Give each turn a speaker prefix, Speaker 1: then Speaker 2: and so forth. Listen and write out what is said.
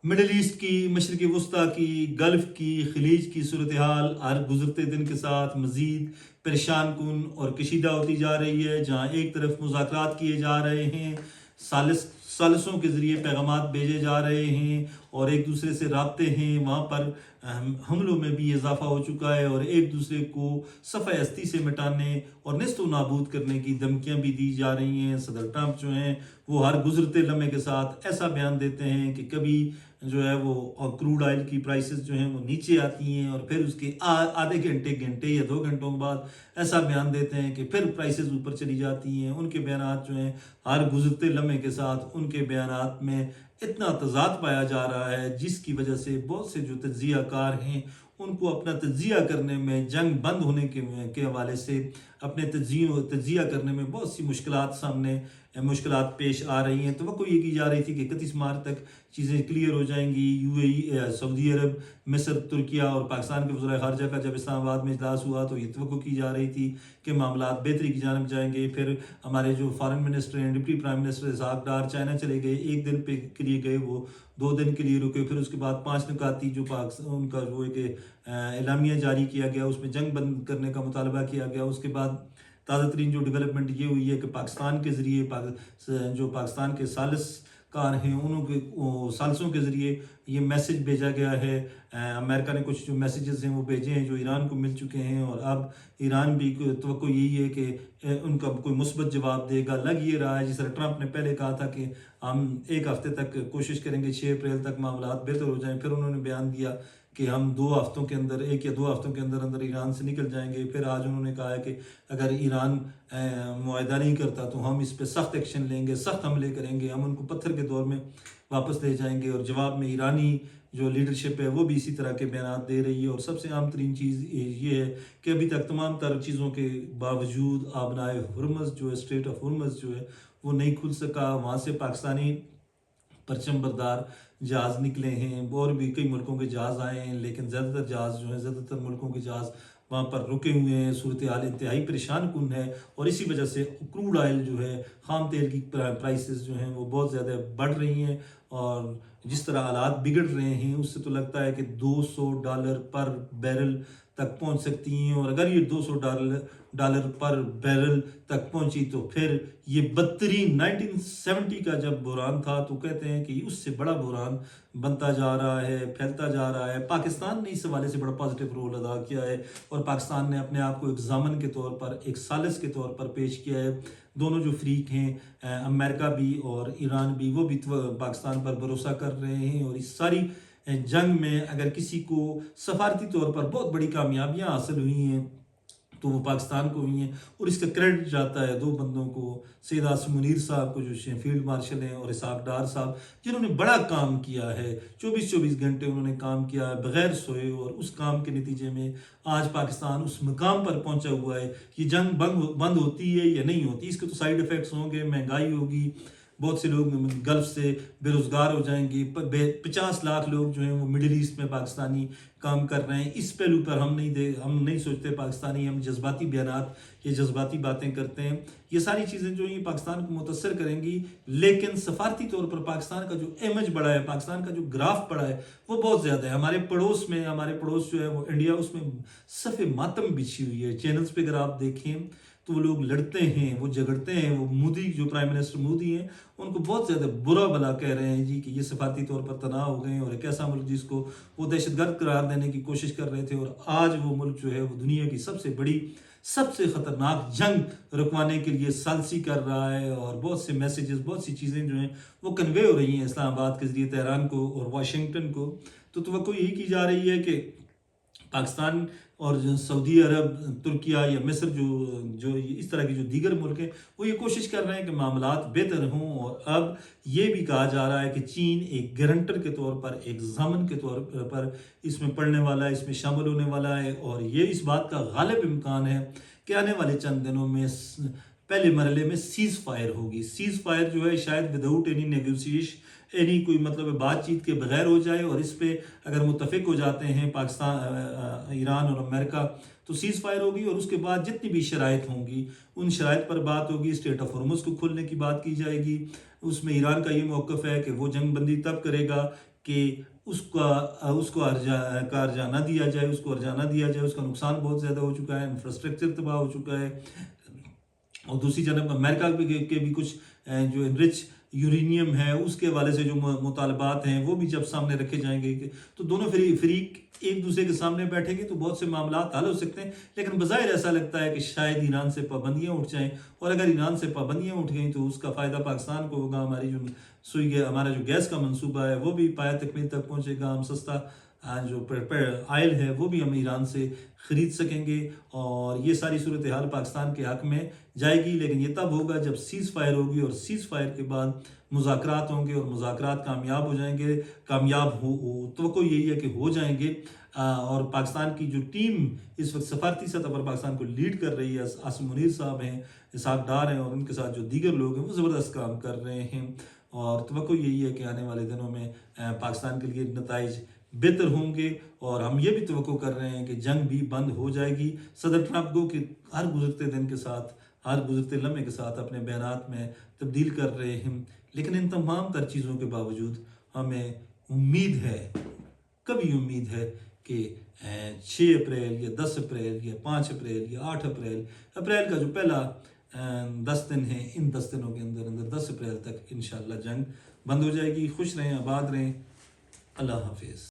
Speaker 1: Middle asset کی، مشرق وسطیٰ کی، گلف کی، خلیج کی صورتحال ہر گزرتے دن کے ساتھ مزید پریشان کن اور کشیدہ ہوتی جا رہی ہے، جہاں ایک طرف مذاکرات کیے جا رہے ہیں، ثالثوں کے ذریعے پیغامات بھیجے جا رہے ہیں اور ایک دوسرے سے رابطے ہیں، وہاں پر حملوں میں بھی اضافہ ہو چکا ہے اور ایک دوسرے کو صفحہ ہستی سے مٹانے اور نیست و نابود کرنے کی دھمکیاں بھی دی جا رہی ہیں۔ صدر ٹرمپ جو ہیں وہ ہر گزرتے لمحے کے ساتھ ایسا بیان دیتے ہیں کہ کبھی جو ہے وہ کروڈ آئل کی پرائسز جو ہیں وہ نیچے آتی ہیں اور پھر اس کے آدھے گھنٹے یا 2 گھنٹوں کے بعد ایسا بیان دیتے ہیں کہ پھر پرائسز اوپر چلی جاتی ہیں۔ ان کے بیانات جو ہیں ہر گزرتے لمحے کے ساتھ ان کے بیانات میں اتنا تضاد پایا جا رہا ہے، جس کی وجہ سے بہت سے جو تجزیہ کار ہیں ان کو اپنا تجزیہ کرنے میں، جنگ بند ہونے کے حوالے سے اپنے تجزیہ کرنے میں بہت سی مشکلات پیش آ رہی ہیں۔ توقع یہ کی جا رہی تھی کہ 31 مارچ تک چیزیں کلیئر ہو جائیں گی۔ سعودی عرب، مصر، ترکیہ اور پاکستان کے وزرائے خارجہ کا جب اسلام آباد میں اجلاس ہوا تو یہ توقع کی جا رہی تھی کہ معاملات بہتری کی جانب جائیں گے۔ پھر ہمارے جو فارن منسٹر ہیں، deputy prime minister Ishaq Dar China چلے گئے، 1 دن کے لیے گئے، وہ 2 دن کے لیے رکے، پھر اس کے بعد 5 نکاتی جو ان کا وہ ایک اعلامیہ جاری کیا گیا، اس میں جنگ بند کرنے کا مطالبہ کیا گیا۔ اس کے بعد تازہ ترین جو ڈیولپمنٹ یہ ہوئی ہے کہ پاکستان کے ذریعے جو پاکستان کے ثالث کار ہیں انہوں کے ثالثوں کے ذریعے یہ میسج بھیجا گیا ہے۔ امریکہ نے کچھ جو میسیجز ہیں وہ بھیجے ہیں جو ایران کو مل چکے ہیں، اور اب ایران بھی توقع یہی ہے کہ ان کا کوئی مثبت جواب دے گا۔ لگ یہ رہا ہے جس طرح ٹرمپ نے پہلے کہا تھا کہ ہم 1 ہفتے تک کوشش کریں گے، 6 اپریل تک معاملات بہتر ہو جائیں، پھر انہوں نے بیان دیا کہ ہم 2 ہفتوں کے اندر، 1 یا 2 ہفتوں کے اندر ایران سے نکل جائیں گے۔ پھر آج انہوں نے کہا ہے کہ اگر ایران معاہدہ نہیں کرتا تو ہم اس پہ سخت ایکشن لیں گے، سخت حملے کریں گے، ہم ان کو پتھر کے دور میں واپس لے جائیں گے۔ اور جواب میں ایرانی جو لیڈرشپ ہے وہ بھی اسی طرح کے بیانات دے رہی ہے۔ اور سب سے عام ترین چیز یہ ہے کہ ابھی تک تمام تر چیزوں کے باوجود آبنائے ہرمز جو ہے، اسٹریٹ آف ہرمز جو ہے وہ نہیں کھل سکا۔ وہاں سے پاکستانی پرچم بردار جہاز نکلے ہیں، اور بھی کئی ملکوں کے جہاز آئے ہیں، لیکن زیادہ تر جہاز جو ہیں، زیادہ تر ملکوں کے جہاز وہاں پر رکے ہوئے ہیں۔ صورتحال انتہائی پریشان کن ہے، اور اسی وجہ سے کروڈ آئل جو ہے، خام تیل کی پرائسز جو ہیں وہ بہت زیادہ بڑھ رہی ہیں، اور جس طرح حالات بگڑ رہے ہیں اس سے تو لگتا ہے کہ $200 پر بیرل تک پہنچ سکتی ہیں۔ اور اگر یہ $200 پر بیرل تک پہنچی تو پھر یہ بدترین 1970 کا جب بحران تھا تو کہتے ہیں کہ اس سے بڑا بحران بنتا جا رہا ہے، پھیلتا جا رہا ہے۔ پاکستان نے اس حوالے سے بڑا پازیٹیو رول ادا کیا ہے، اور پاکستان نے اپنے آپ کو ایک ضامن کے طور پر، ایک ثالث کے طور پر پیش کیا ہے۔ دونوں جو فریق ہیں، امریکہ بھی اور ایران بھی، وہ بھی پاکستان پر بھروسہ کر رہے ہیں، اور اس ساری جنگ میں اگر کسی کو سفارتی طور پر بہت بڑی کامیابیاں حاصل ہوئی ہیں تو وہ پاکستان کو ہوئی ہیں، اور اس کا کریڈٹ جاتا ہے 2 بندوں کو، سید عاصم منیر صاحب کو جو فیلڈ مارشل ہیں، اور اسحاق ڈار صاحب جنہوں نے بڑا کام کیا ہے، 24 گھنٹے انہوں نے کام کیا ہے بغیر سوئے، اور اس کام کے نتیجے میں آج پاکستان اس مقام پر پہنچا ہوا ہے۔ یہ جنگ بند ہوتی ہے یا نہیں ہوتی، اس کے تو سائیڈ ایفیکٹس ہوں گے، مہنگائی ہوگی، بہت سے لوگ گلف سے بے روزگار ہو جائیں گے، 50 لاکھ لوگ جو ہیں وہ مڈل ایسٹ میں پاکستانی کام کر رہے ہیں۔ اس پہلو پر ہم نہیں سوچتے پاکستانی، ہم جذباتی بیانات، یہ جذباتی باتیں کرتے ہیں۔ یہ ساری چیزیں جو ہیں پاکستان کو متاثر کریں گی، لیکن سفارتی طور پر پاکستان کا جو امیج بڑا ہے، پاکستان کا جو گراف بڑا ہے وہ بہت زیادہ ہے۔ ہمارے پڑوس جو ہے وہ انڈیا، اس میں صف ماتم بچھی ہوئی ہے۔ چینلز پہ اگر آپ دیکھیں تو وہ لوگ لڑتے ہیں، وہ جھگڑتے ہیں، وہ مودی جو پرائم منسٹر مودی ہیں ان کو بہت زیادہ برا بھلا کہہ رہے ہیں جی کہ یہ سفارتی طور پر تناؤ ہو گئے ہیں، اور ایک ایسا ملک جس کو وہ دہشت گرد قرار دینے کی کوشش کر رہے تھے، اور آج وہ ملک جو ہے وہ دنیا کی سب سے بڑی، سب سے خطرناک جنگ رکوانے کے لیے ثالثی کر رہا ہے، اور بہت سے میسیجز، بہت سی چیزیں جو ہیں وہ کنوے ہو رہی ہیں اسلام آباد کے ذریعے تہران کو اور واشنگٹن کو۔ تو توقع یہی کی جا رہی ہے کہ پاکستان اور سعودی عرب، ترکیہ یا مصر جو اس طرح کی جو دیگر ملک ہیں وہ یہ کوشش کر رہے ہیں کہ معاملات بہتر ہوں، اور اب یہ بھی کہا جا رہا ہے کہ چین ایک گارنٹر کے طور پر، ایک ضامن کے طور پر اس میں پڑھنے والا ہے، اس میں شامل ہونے والا ہے، اور یہ اس بات کا غالب امکان ہے کہ آنے والے چند دنوں میں پہلے مرحلے میں سیز فائر ہوگی۔ سیز فائر جو ہے شاید وداؤٹ اینی نیگوسیشن، کوئی مطلب بات چیت کے بغیر ہو جائے، اور اس پہ اگر متفق ہو جاتے ہیں پاکستان، ایران اور امریکہ تو سیز فائر ہوگی، اور اس کے بعد جتنی بھی شرائط ہوں گی ان شرائط پر بات ہوگی۔ اسٹریٹ آف ہرمز کو کھولنے کی بات کی جائے گی، اس میں ایران کا یہ موقف ہے کہ وہ جنگ بندی تب کرے گا کہ اس کو ارجا نہ دیا جائے، اس کو ارجا نہ دیا جائے. اس کا نقصان بہت زیادہ ہو چکا ہے، انفراسٹرکچر تباہ ہو چکا ہے. اور دوسری جانب امریکہ کے بھی کچھ جو انرچ یورینیم ہے اس کے حوالے سے جو مطالبات ہیں وہ بھی جب سامنے رکھے جائیں گے تو دونوں فریق ایک دوسرے کے سامنے بیٹھیں گے تو بہت سے معاملات حل ہو سکتے ہیں. لیکن بظاہر ایسا لگتا ہے کہ شاید ایران سے پابندیاں اٹھ جائیں، اور اگر ایران سے پابندیاں اٹھ گئیں تو اس کا فائدہ پاکستان کو ہوگا. ہمارا جو گیس کا منصوبہ ہے وہ بھی پایہ تکمیل تک پہنچے گا. ہم سستا جو آئل ہے وہ بھی ہم ایران سے خرید سکیں گے، اور یہ ساری صورتحال پاکستان کے حق میں جائے گی. لیکن یہ تب ہوگا جب سیز فائر ہوگی، اور سیز فائر کے بعد مذاکرات ہوں گے، اور مذاکرات کامیاب ہو جائیں گے. توقع یہی ہے کہ ہو جائیں گے. اور پاکستان کی جو ٹیم اس وقت سفارتی سطح پر پاکستان کو لیڈ کر رہی ہے، عاصم منیر صاحب ہیں، اسحاق ڈار ہیں، اور ان کے ساتھ جو دیگر لوگ ہیں وہ زبردست کام کر رہے ہیں. اور توقع یہی ہے کہ آنے والے دنوں میں پاکستان کے لیے نتائج بہتر ہوں گے. اور ہم یہ بھی توقع کر رہے ہیں کہ جنگ بھی بند ہو جائے گی. صدر ٹرمپ کو کہ ہر گزرتے دن کے ساتھ، ہر گزرتے لمحے کے ساتھ اپنے بیانات میں تبدیل کر رہے ہیں. لیکن ان تمام تر چیزوں کے باوجود ہمیں امید ہے، کبھی امید ہے کہ 6 اپریل یا 10 اپریل یا 5 اپریل یا 8 اپریل کا جو پہلا 10 دن ہے، ان 10 دنوں کے اندر 10 اپریل تک انشاءاللہ جنگ بند ہو جائے گی. خوش رہیں، آباد رہیں. اللہ حافظ.